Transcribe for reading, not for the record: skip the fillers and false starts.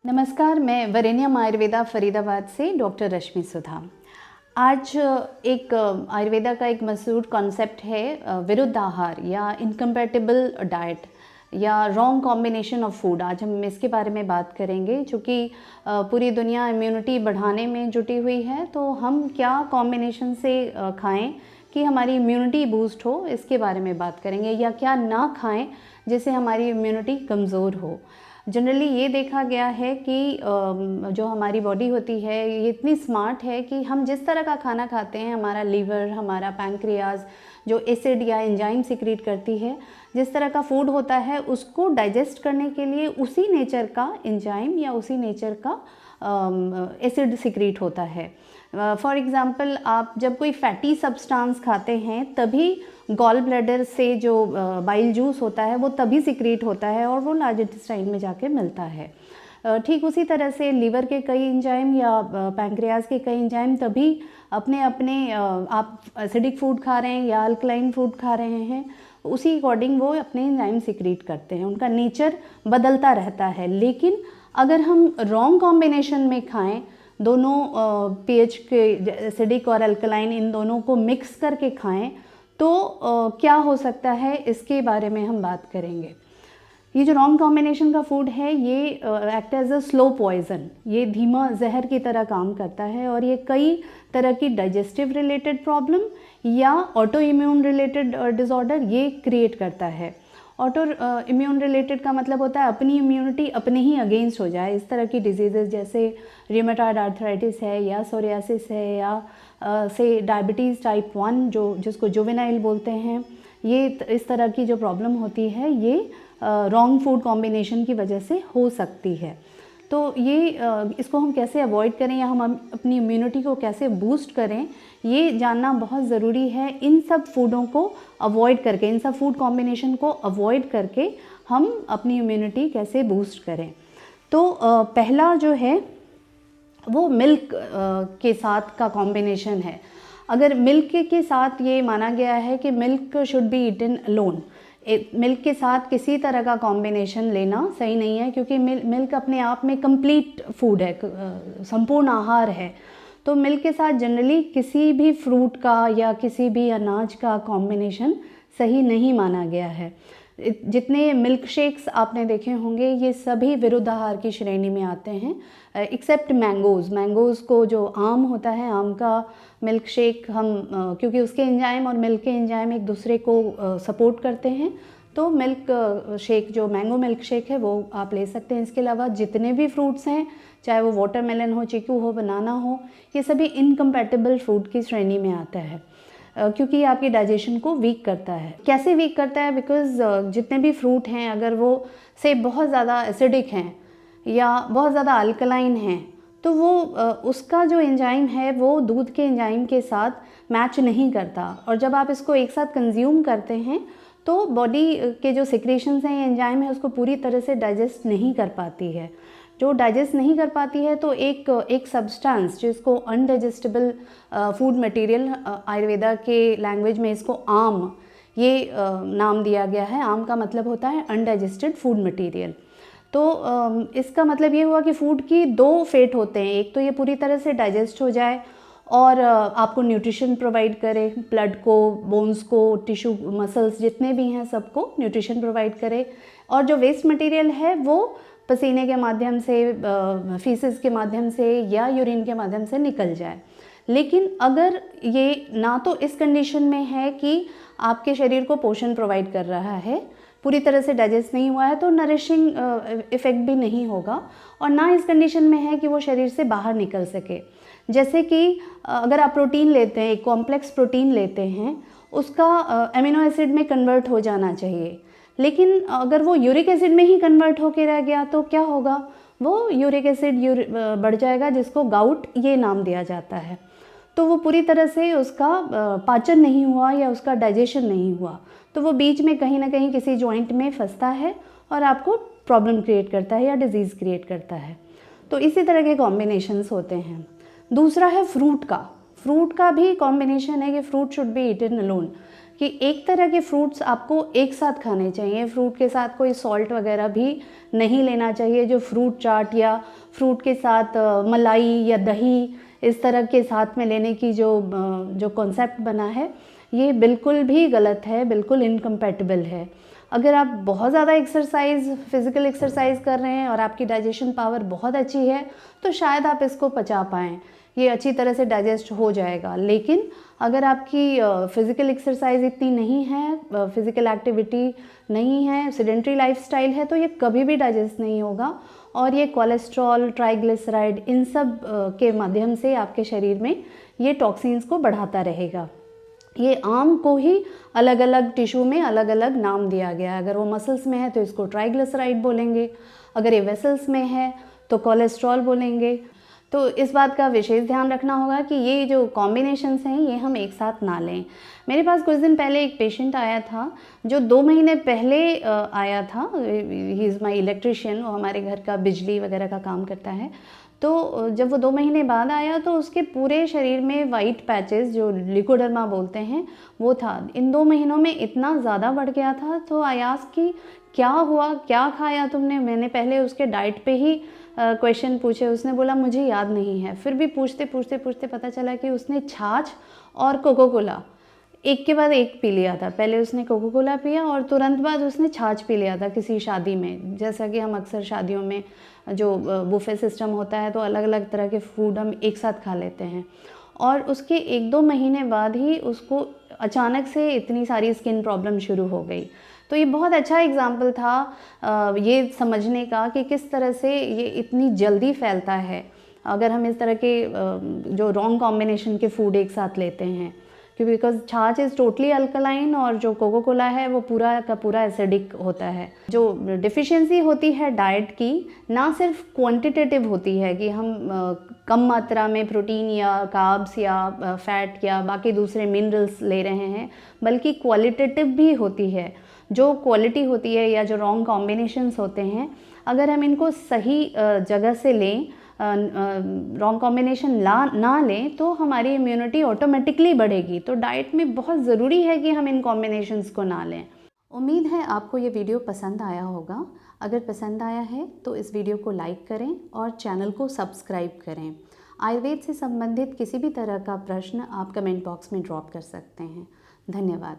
नमस्कार, मैं वरेण्यम आयुर्वेदा फरीदाबाद से डॉक्टर रश्मि सुधा। आज एक आयुर्वेदा का एक मशहूर कॉन्सेप्ट है विरुद्ध आहार या इनकम्पैटिबल डाइट या रॉन्ग कॉम्बिनेशन ऑफ फूड। आज हम इसके बारे में बात करेंगे, चूँकि पूरी दुनिया इम्यूनिटी बढ़ाने में जुटी हुई है, तो हम क्या कॉम्बिनेशन से खाएं कि हमारी इम्यूनिटी बूस्ट हो, इसके बारे में बात करेंगे। या क्या ना खाएं जिससे हमारी इम्यूनिटी कमज़ोर हो। जनरली ये देखा गया है कि जो हमारी बॉडी होती है ये इतनी स्मार्ट है कि हम जिस तरह का खाना खाते हैं, हमारा लीवर, हमारा पैंक्रियाज जो एसिड या एंजाइम सिक्रीट करती है, जिस तरह का फूड होता है उसको डाइजेस्ट करने के लिए उसी नेचर का एंजाइम या उसी नेचर का एसिड सिक्रीट होता है। फॉर एग्ज़ाम्पल, आप जब कोई फैटी सब्सटेंस खाते हैं तभी गॉल ब्लैडर से जो बाइल जूस होता है वो तभी सिक्रीट होता है और वो लार्ज इंटेस्टाइन में जाके मिलता है। ठीक उसी तरह से लीवर के कई एंजाइम या पैंक्रियाज के कई एंजाइम तभी अपने अपने आप एसिडिक फूड खा रहे हैं या अल्कलाइन फूड खा रहे हैं, उसी अकॉर्डिंग वो अपने एंजाइम सिक्रीट करते हैं। उनका नेचर बदलता रहता है। लेकिन अगर हम रॉन्ग कॉम्बिनेशन में खाएं, दोनों पीएच के एसिडिक और अल्कलाइन इन दोनों को मिक्स करके खाएं, तो क्या हो सकता है, इसके बारे में हम बात करेंगे। ये जो रॉन्ग कॉम्बिनेशन का फूड है ये act as a slow poison, ये धीमा जहर की तरह काम करता है और ये कई तरह की डाइजेस्टिव रिलेटेड प्रॉब्लम या ऑटो इम्यून रिलेटेड डिसऑर्डर ये क्रिएट करता है। ऑटो इम्यून रिलेटेड का मतलब होता है अपनी इम्यूनिटी अपने ही अगेंस्ट हो जाए। इस तरह की डिजीज़ेस जैसे रिमेटॉइड आर्थराइटिस है या सोरियासिस है या से डायबिटीज़ टाइप 1 जिसको जुवेनाइल बोलते हैं, ये इस तरह की जो प्रॉब्लम होती है ये रॉन्ग फूड कॉम्बिनेशन की वजह से हो सकती है। तो ये इसको हम कैसे अवॉइड करें या हम अपनी इम्यूनिटी को कैसे बूस्ट करें, ये जानना बहुत ज़रूरी है। इन सब फूडों को अवॉइड करके, इन सब फूड कॉम्बिनेशन को अवॉइड करके हम अपनी इम्यूनिटी कैसे बूस्ट करें। तो पहला जो है वो मिल्क के साथ का कॉम्बिनेशन है। अगर मिल्क के साथ ये माना गया है कि milk should be eaten alone, milk के साथ किसी तरह का कॉम्बिनेशन लेना सही नहीं है, क्योंकि मिल्क अपने आप में कंप्लीट फूड है, संपूर्ण आहार है। तो मिल्क के साथ जनरली किसी भी फ्रूट का या किसी भी अनाज का कॉम्बिनेशन सही नहीं माना गया है। जितने मिल्क शेक्स आपने देखे होंगे ये सभी विरुद्ध आहार की श्रेणी में आते हैं, एक्सेप्ट मैंगोज़ को जो आम होता है, आम का मिल्क शेक हम क्योंकि उसके एंजाइम और मिल्क के एंजाइम एक दूसरे को सपोर्ट करते हैं, तो मिल्क शेक जो मैंगो मिल्क शेक है वो आप ले सकते हैं। इसके अलावा जितने भी फ्रूट्स हैं, चाहे वो वाटरमेलन हो, चीकू हो, बनाना हो, ये सभी इनकम्पैटिबल फ्रूट की श्रेणी में आता है, क्योंकि ये आपकी डाइजेशन को वीक करता है। कैसे वीक करता है? बिकॉज़ जितने भी फ्रूट हैं अगर वो से बहुत ज़्यादा एसिडिक हैं या बहुत ज़्यादा अल्कलाइन हैं, तो वो उसका जो एंजाइम है वो दूध के एंजाइम के साथ मैच नहीं करता, और जब आप इसको एक साथ कंज्यूम करते हैं तो बॉडी के जो सिक्रेशंस हैं, एंजाइम है, उसको पूरी तरह से डाइजेस्ट नहीं कर पाती है। जो डाइजेस्ट नहीं कर पाती है तो एक सब्सटेंस जिसको अनडाइजेस्टेबल फूड मटेरियल, आयुर्वेदा के लैंग्वेज में इसको आम ये नाम दिया गया है। आम का मतलब होता है अनडाइजेस्टेड फूड मटेरियल। तो इसका मतलब ये हुआ कि फूड की दो फेट होते हैं, एक तो ये पूरी तरह से डाइजेस्ट हो जाए और आपको न्यूट्रिशन प्रोवाइड करे, ब्लड को, बोन्स को, टिश्यू, मसल्स जितने भी हैं सबको न्यूट्रिशन प्रोवाइड करे, और जो वेस्ट मटेरियल है वो पसीने के माध्यम से, फीसेस के माध्यम से या यूरिन के माध्यम से निकल जाए। लेकिन अगर ये ना तो इस कंडीशन में है कि आपके शरीर को पोषण प्रोवाइड कर रहा है, पूरी तरह से डाइजेस्ट नहीं हुआ है तो नरिशिंग इफ़ेक्ट भी नहीं होगा, और ना इस कंडीशन में है कि वो शरीर से बाहर निकल सके। जैसे कि अगर आप प्रोटीन लेते हैं, एक कॉम्प्लेक्स प्रोटीन लेते हैं, उसका अमीनो एसिड में कन्वर्ट हो जाना चाहिए, लेकिन अगर वो यूरिक एसिड में ही कन्वर्ट होके रह गया तो क्या होगा? वो यूरिक एसिड बढ़ जाएगा, जिसको गाउट ये नाम दिया जाता है। तो वो पूरी तरह से उसका पाचन नहीं हुआ या उसका डाइजेशन नहीं हुआ, तो वो बीच में कहीं ना कहीं किसी जॉइंट में फंसता है और आपको प्रॉब्लम क्रिएट करता है या डिजीज़ क्रिएट करता है। तो इसी तरह के कॉम्बिनेशंस होते हैं। दूसरा है फ्रूट का भी कॉम्बिनेशन है कि fruit should be eaten alone. कि एक तरह के फ्रूट्स आपको एक साथ खाने चाहिए। फ्रूट के साथ कोई सॉल्ट वगैरह भी नहीं लेना चाहिए। जो फ्रूट चाट या फ्रूट के साथ मलाई या दही इस तरह के साथ में लेने की जो कॉन्सेप्ट बना है, ये बिल्कुल भी गलत है, बिल्कुल इनकम्पैटिबल है। अगर आप बहुत ज़्यादा फिज़िकल एक्सरसाइज कर रहे हैं और आपकी डाइजेशन पावर बहुत अच्छी है तो शायद आप इसको पचा पाएँ, ये अच्छी तरह से डाइजेस्ट हो जाएगा। लेकिन अगर आपकी फ़िज़िकल एक्सरसाइज इतनी नहीं है, फ़िज़िकल एक्टिविटी नहीं है, सेडेंट्री लाइफस्टाइल है, तो ये कभी भी डाइजेस्ट नहीं होगा और ये कोलेस्ट्रॉल, ट्राइग्लिसराइड इन सब के माध्यम से आपके शरीर में ये टॉक्सिन्स को बढ़ाता रहेगा। ये आम को ही अलग अलग टिश्यू में अलग अलग नाम दिया गया है। अगर वो मसल्स में है तो इसको ट्राइग्लिसराइड बोलेंगे, अगर ये वेसल्स में है तो कोलेस्ट्रॉल बोलेंगे। तो इस बात का विशेष ध्यान रखना होगा कि ये जो कॉम्बिनेशंस हैं ये हम एक साथ ना लें। मेरे पास कुछ दिन पहले एक पेशेंट आया था जो 2 महीने पहले आया था। ही इज़ माई इलेक्ट्रिशियन, वो हमारे घर का बिजली वगैरह का काम करता है। तो जब वो 2 महीने बाद आया तो उसके पूरे शरीर में वाइट पैचेस, जो लिकोडर्मा बोलते हैं, वो था। इन 2 महीनों में इतना ज़्यादा बढ़ गया था। तो आई आस्क्ड कि क्या हुआ, क्या खाया तुमने? मैंने पहले उसके डाइट पे ही क्वेश्चन पूछे। उसने बोला मुझे याद नहीं है। फिर भी पूछते पूछते पूछते पता चला कि उसने छाछ और कोको कोला एक के बाद एक पी लिया था। पहले उसने कोको कोला पिया और तुरंत बाद उसने छाछ पी लिया था किसी शादी में। जैसा कि हम अक्सर शादियों में जो बुफे सिस्टम होता है तो अलग अलग तरह के फूड हम एक साथ खा लेते हैं। और उसके 1-2 महीने बाद ही उसको अचानक से इतनी सारी स्किन प्रॉब्लम शुरू हो गई। तो ये बहुत अच्छा एग्जाम्पल था ये समझने का कि किस तरह से ये इतनी जल्दी फैलता है अगर हम इस तरह के जो रॉन्ग कॉम्बिनेशन के फूड एक साथ लेते हैं। क्योंकि बिकॉज छाछ इज़ टोटली अल्कलाइन और जो कोको कोला है वो पूरा का पूरा एसिडिक होता है। जो डिफिशियंसी होती है डाइट की, ना सिर्फ क्वांटिटेटिव होती है कि हम कम मात्रा में प्रोटीन या कार्ब्स या फैट या बाकी दूसरे मिनरल्स ले रहे हैं, बल्कि क्वालिटेटिव भी होती है। जो क्वालिटी होती है या जो रॉन्ग कॉम्बिनेशंस होते हैं, अगर हम इनको सही जगह से लें, रॉन्ग कॉम्बिनेशन ना लें, तो हमारी इम्यूनिटी ऑटोमेटिकली बढ़ेगी। तो डाइट में बहुत ज़रूरी है कि हम इन कॉम्बिनेशंस को ना लें। उम्मीद है आपको ये वीडियो पसंद आया होगा। अगर पसंद आया है तो इस वीडियो को लाइक करें और चैनल को सब्सक्राइब करें। आयुर्वेद से संबंधित किसी भी तरह का प्रश्न आप कमेंट बॉक्स में ड्रॉप कर सकते हैं। धन्यवाद।